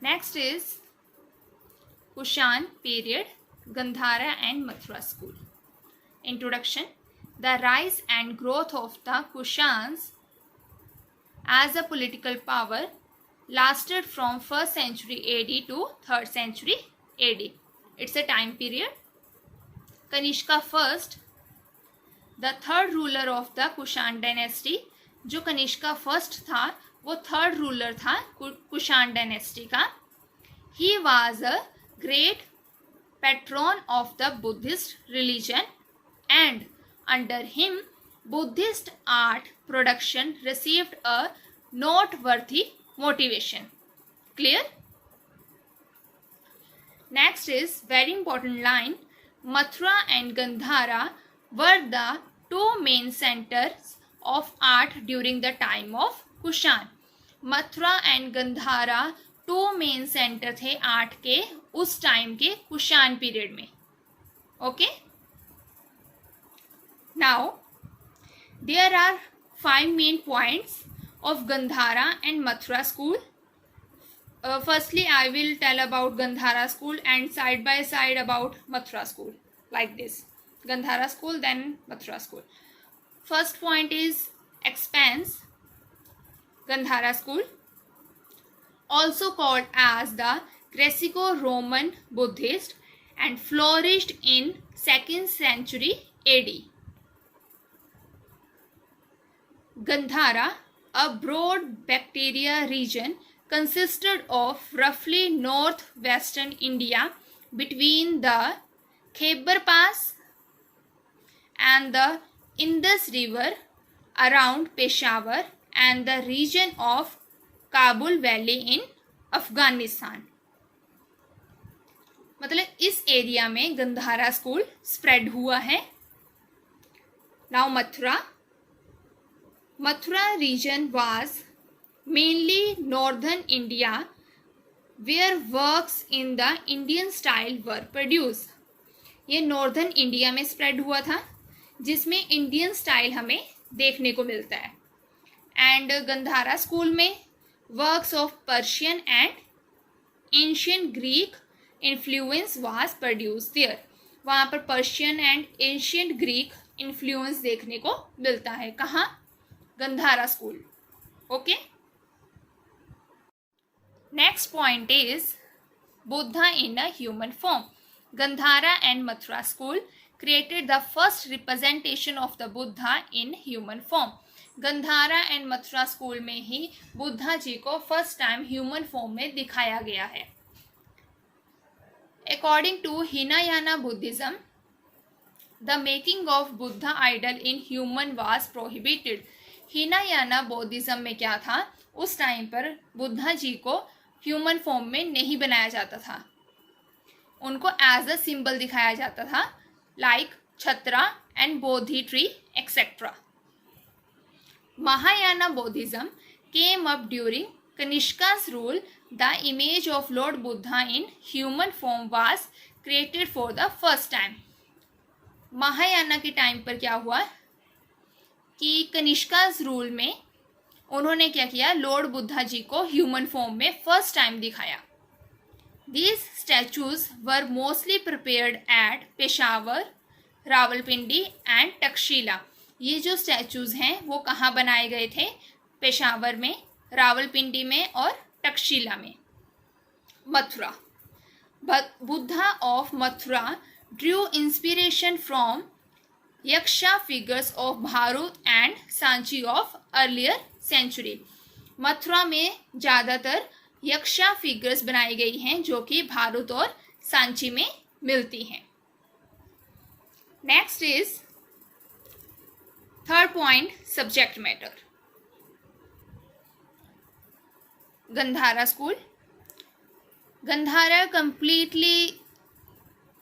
Next is Kushan period, Gandhara and Mathura school. Introduction. The rise and growth of the Kushans as a political power lasted from 1st century AD to 3rd century AD. It's a time period. Kanishka first, the third ruler of the Kushan dynasty, जो Kanishka first था वो third ruler था Kushan dynasty का. He was a great patron of the Buddhist religion and under him Buddhist art production received a noteworthy motivation. Clear? Next is very important line. Mathura and Gandhara were the two main centers of art during the time of Kushan. Mathura and Gandhara two main centre थे art के उस time के Kushan period में. Okay, now there are 5 main points of Gandhara and Mathura school. Firstly I will tell about Gandhara school and side by side about Mathura school, like this. Gandhara school then Mathura school. First point is expanse. Gandhara school, also called as the Greco-Roman Buddhist, and flourished in 2nd century AD. Gandhara, a broad bacteria region, consisted of roughly northwestern India between the Khyber Pass and the Indus River around Peshawar and the region of Kabul Valley in Afghanistan. मतलब इस area में Gandhara school spread हुआ है. Now Mathura region was mainly northern India where works in the Indian style were produced. ये northern India में spread हुआ था जिसमें इंडियन स्टाइल हमें देखने को मिलता है. एंड गंधारा स्कूल में works of Persian and ancient Greek influence was produce their. वहाँ पर Persian and ancient Greek influence देखने को मिलता है. कहाँ? Gandhara school. Okay, next point is Buddha in a human form. Gandhara and Mathura school created the first representation of the Buddha in human form. Gandhara and Mathura school में ही बुद्धा जी को first time human form में दिखाया गया है. According to Hinayana Buddhism, the making of Buddha idol in human was prohibited. Hinayana Buddhism में क्या था? उस टाइम पर बुद्धा जी को ह्यूमन फॉर्म में नहीं बनाया जाता था. उनको एज अ सिंबल दिखाया जाता था, like chhatra and Bodhi tree etcetera. Mahayana Buddhism came up during Kanishka's rule. The image of lord Buddha in human form was created for the first time. Mahayana के टाइम पर क्या हुआ कि कनिष्का's रूल में उन्होंने क्या किया, लॉर्ड बुद्धा जी को ह्यूमन फॉर्म में फर्स्ट टाइम दिखाया. These statues were mostly prepared at Peshawar, Rawalpindi and Takshila. ये जो स्टैचूज हैं वो कहाँ बनाए गए थे? पेशावर में, रावलपिंडी में और तक्षशिला में. Mathura. Buddha of Mathura drew inspiration from Yaksha figures of Bharut and Sanchi of earlier century. Mathura में ज़्यादातर यक्षा फिगर्स बनाई गई हैं जो कि भारत और सांची में मिलती हैं. Next is third point, subject matter. Gandhara school. Gandhara completely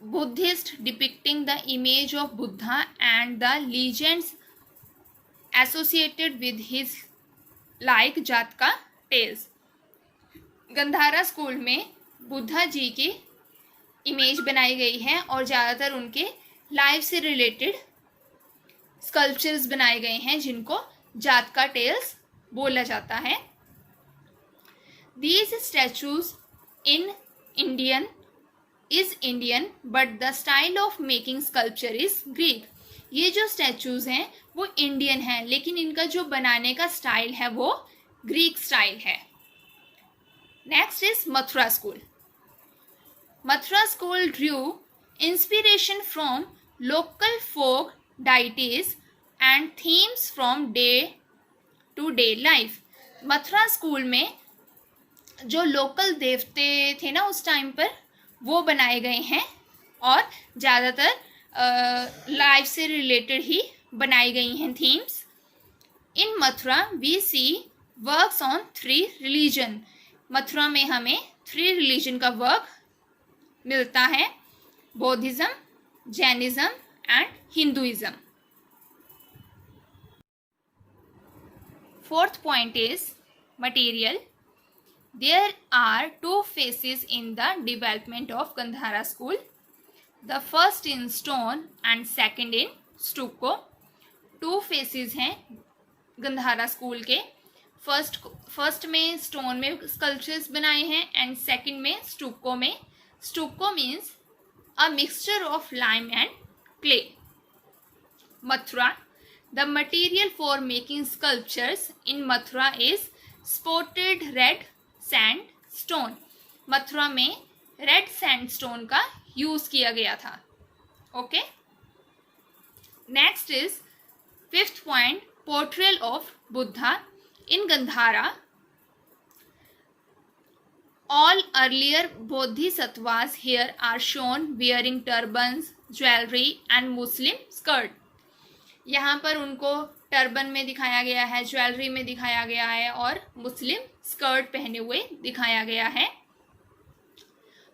Buddhist, depicting the image of Buddha and the legends associated with his, like जातका टेल्स. गंधारा स्कूल में बुद्धा जी की इमेज बनाई गई है और ज़्यादातर उनके लाइफ से रिलेटेड स्कल्पचर्स बनाए गए हैं जिनको जातका टेल्स बोला जाता है. These statues in Indian is Indian but the style of making sculpture is Greek. ये जो स्टैचूज हैं वो इंडियन हैं, लेकिन इनका जो बनाने का स्टाइल है वो ग्रीक स्टाइल है। Next is Mathura school. Mathura school drew inspiration from local folk deities and themes from day to day life. Mathura school में जो लोकल देवते थे ना उस टाइम पर, वो बनाए गए हैं और ज़्यादातर लाइफ से रिलेटेड ही बनाई गई हैं themes. In Mathura we see works on 3 religion. Mathura में हमें 3 रिलीजन का वर्क मिलता है, Buddhism, Jainism and Hinduism. Fourth point is material. There are 2 phases in the development of Gandhara school. The first in stone and second in stucco. 2 phases हैं Gandhara school के। First में stone में sculptures बनाए हैं and second में stucco में। Stucco means a mixture of lime and clay. Mathura, the material for making sculptures in Mathura is spotted red sand stone. Mathura में red sand stone का यूज किया गया था। Okay, next is 5th point, portrayal of Buddha in Gandhara. All earlier bodhisattvas here are shown wearing turbans, jewelry and Muslim skirt. यहाँ पर उनको turban में दिखाया गया है, ज्वेलरी में दिखाया गया है और मुस्लिम स्कर्ट पहने हुए दिखाया गया है।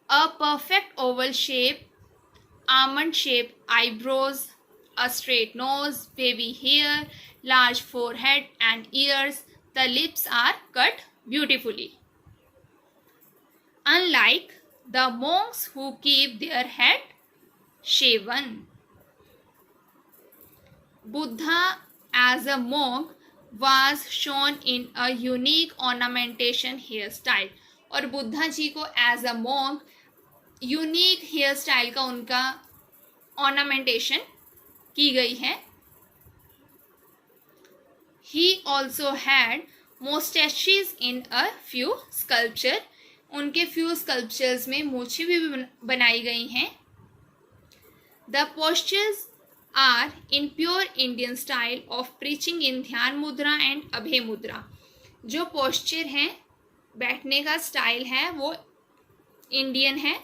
A perfect oval shape, almond shape eyebrows, a straight nose, wavy hair, large forehead and ears. The lips are cut beautifully. Unlike the monks who keep their head shaven. Buddha as a monk was shown in a unique ornamentation hairstyle. और बुद्धा जी को as a monk unique hair style का उनका ornamentation की गई है। He also had mustaches in a few sculptures. उनके few sculptures में मूछें भी बनाई गई हैं। The postures are in pure Indian style of preaching in ध्यान मुद्रा and अभय मुद्रा। जो posture हैं, बैठने का स्टाइल है वो इंडियन है,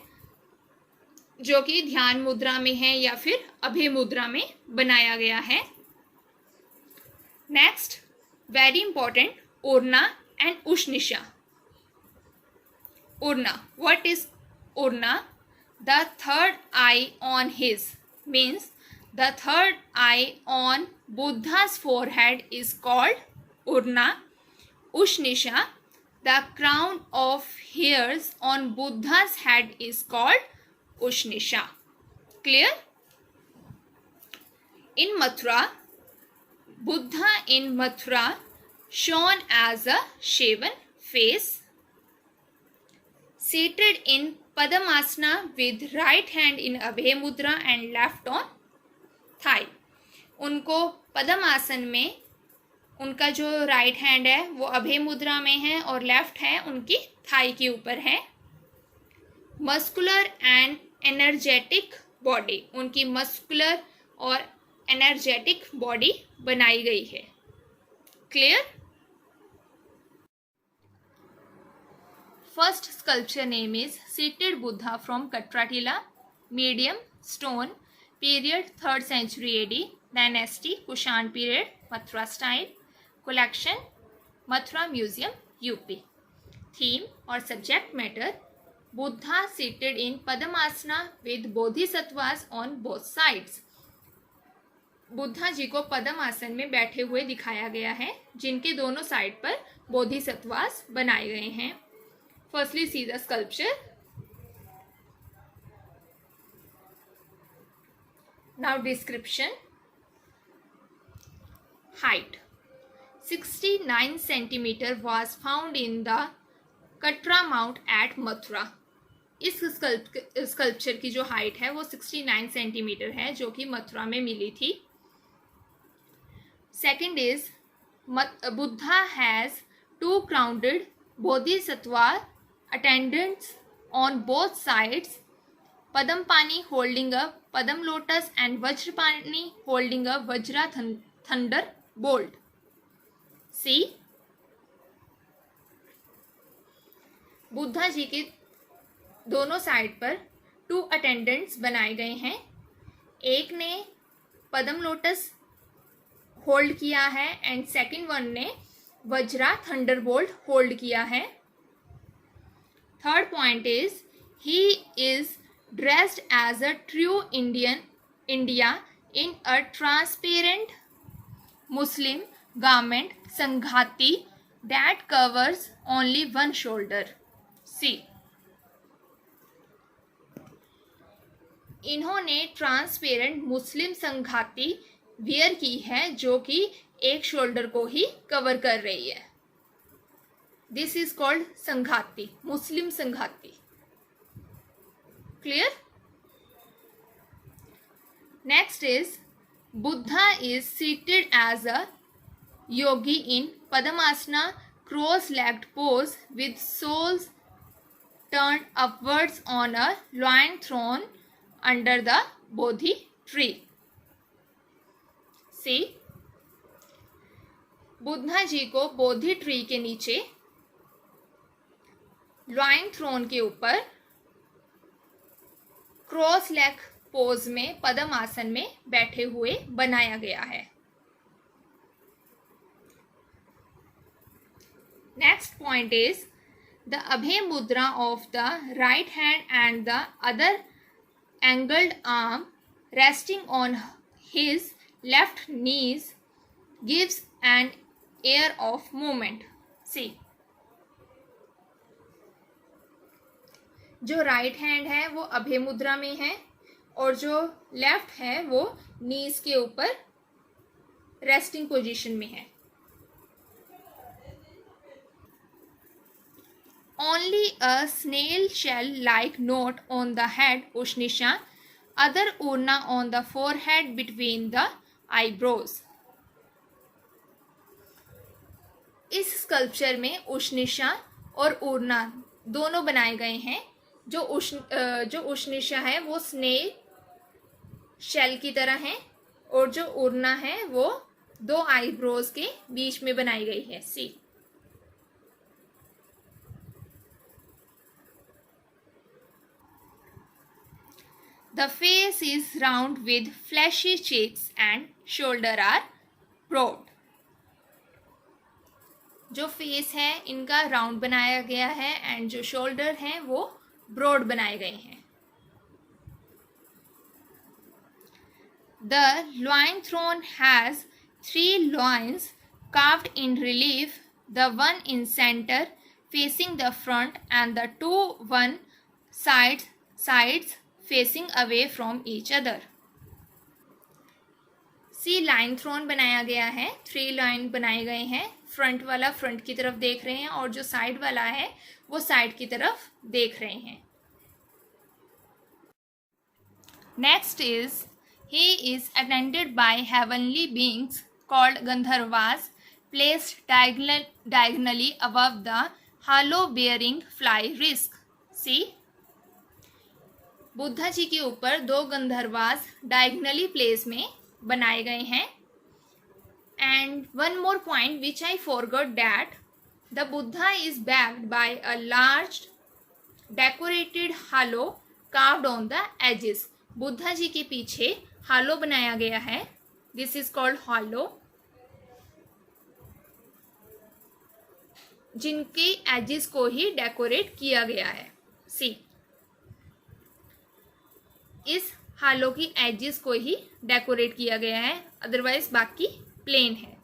जो कि ध्यान मुद्रा में है या फिर अभय मुद्रा में बनाया गया है। Next, very important, Urna and Ushnisha. Urna, what is Urna? The third eye on his means the third eye on Buddha's forehead is called Urna. Ushnisha, the crown of hairs on Buddha's head is called Ushnisha. Clear? In Mathura, Buddha in Mathura shown as a shaven face, seated in Padmasana with right hand in Abhay Mudra and left on thigh. उनको पद्मासन में उनका जो right hand है वो अभय मुद्रा में है और लेफ्ट है उनकी थाई के ऊपर है। मस्कुलर एंड एनर्जेटिक बॉडी, उनकी मस्कुलर और एनर्जेटिक बॉडी बनाई गई है। Clear? First sculpture name is seated Buddha from Katratila, medium stone, period 3rd century AD, dynasty Kushan period, Mathura style, collection Mathura museum UP. Theme और subject matter, Buddha seated in Padmasana with Bodhisattvas on both sides. Buddha ji को पद्म आसन में बैठे हुए दिखाया गया है जिनके दोनों साइड पर बोधिसत्वास बनाए गए हैं। Firstly see the sculpture. Now description. Height 69 centimeter was found in the Katra mound at Mathura. इस स्कल्पचर की जो हाइट है वो 69 सेंटीमीटर है, जो कि मथुरा में मिली थी। Second is Buddha has 2 crowned Bodhisattva attendants on both sides, Padmapani holding a padma lotus and Vajrapani holding a vajra thunder bolt. See, Buddha ji के दोनों साइड पर 2 अटेंडेंट्स बनाए गए हैं। एक ने पद्म लोटस होल्ड किया है एंड सेकंड वन ने वज्रा थंडरबोल्ट होल्ड किया है। Third point is he is dressed as a true India in a transparent muslin garment sanghati that covers only one shoulder. See, इन्होंने ट्रांसपेरेंट मुस्लिम संघाती वियर की है, जो कि एक शोल्डर को ही कवर कर रही है। This is called sanghati, muslin sanghati. Clear? Next is Buddha is seated as a yogi in Padmasana cross legged pose with soles turned upwards on a lion throne under the Bodhi tree. See, Buddha ji को बोधि ट्री के नीचे lion throne के ऊपर cross leg pose में पद्म आसन में बैठे हुए बनाया गया है। Next point is the Abhay Mudra of the right hand and the other angled arm resting on his left knees gives an air of movement. See, जो राइट हैंड है वो अभय मुद्रा में है और जो लेफ्ट है वो नीज के ऊपर रेस्टिंग पोजीशन में है। Only a snail shell like note on the head Ushnisha, other urna on the forehead between the eyebrows. इस स्कल्पचर में उष्निशा और उर्ना दोनों बनाए गए हैं। जो उष्निशा है वो स्नेल शेल की तरह है और जो उर्ना है वो 2 आईब्रोज के बीच में बनाई गई है। सी, the face is round with fleshy cheeks and shoulder are broad. जो फेस है इनका राउंड बनाया गया है एंड जो शोल्डर हैं वो ब्रॉड बनाए गए हैं। The lion throne has 3 lions carved in relief, the one in center facing the front and the 2 one sides facing away from each other. C, lion throne बनाया गया है, 3 लाइन बनाए गए हैं। फ्रंट वाला फ्रंट की तरफ देख रहे हैं और जो साइड वाला है वो साइड की तरफ देख रहे हैं। Next is he is attended by heavenly beings called गंधर्वास placed diagonally above the halo bearing fly risk. सी, बुद्धा जी के ऊपर 2 गंधर्वास डायगनली प्लेस में बनाए गए हैं। And one more point which I forgot that the Buddha is backed by a large decorated halo carved on the edges. Buddha ji के पीछे हालो बनाया गया है, दिस इज कॉल्ड हालो, जिनके एजेस को ही डेकोरेट किया गया है। सी, इस हालो की एजेस को ही डेकोरेट किया गया है, अदरवाइज बाकी प्लेन है।